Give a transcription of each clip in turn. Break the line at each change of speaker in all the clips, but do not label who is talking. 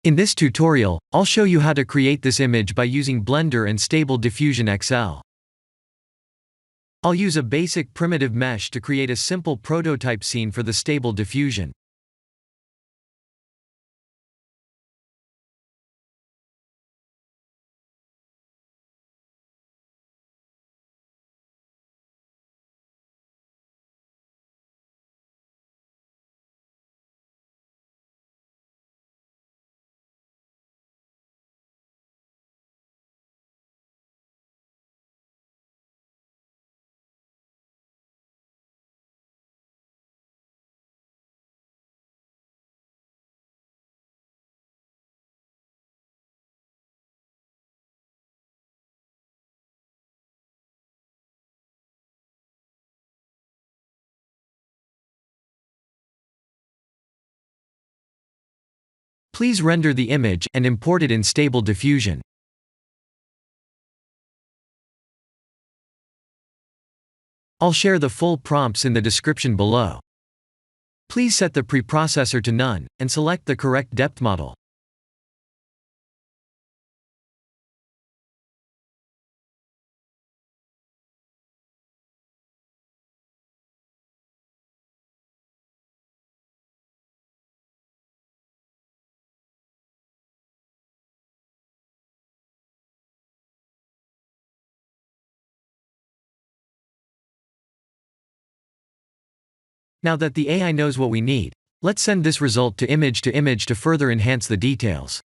In this tutorial, I'll show you how to create this image by using Blender and Stable Diffusion XL. I'll use a basic primitive mesh to create a simple prototype scene for the Stable Diffusion. Please render the image and import it in Stable Diffusion. I'll share the full prompts in the description below. Please set the preprocessor to none, and select the correct depth model. Now that the AI knows what we need, let's send this result to image to further enhance the details.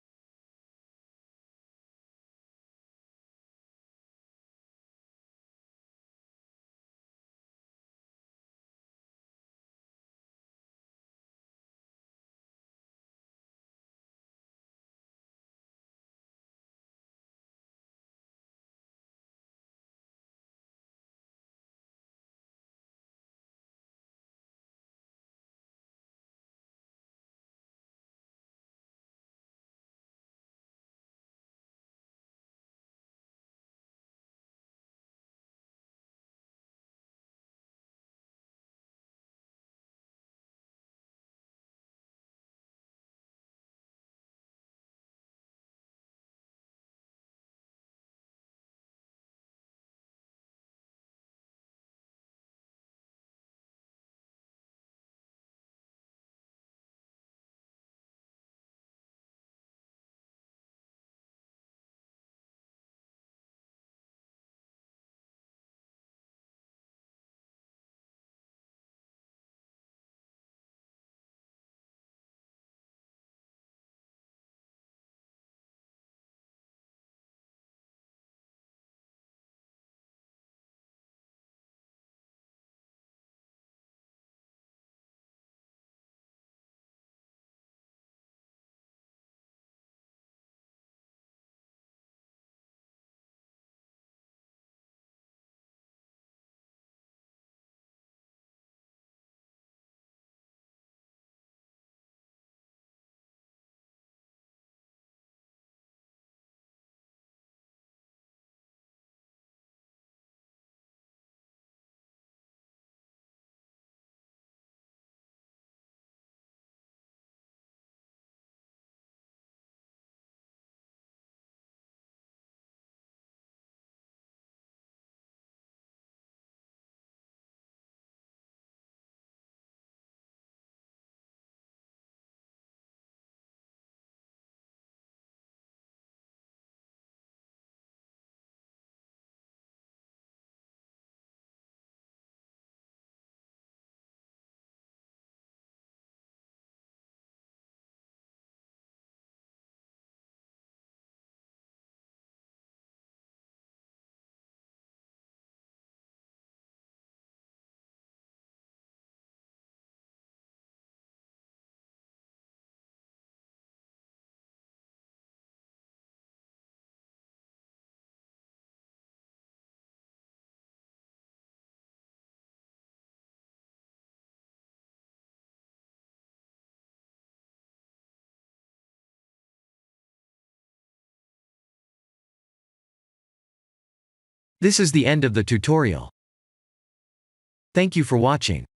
This is the end of the tutorial. Thank you for watching.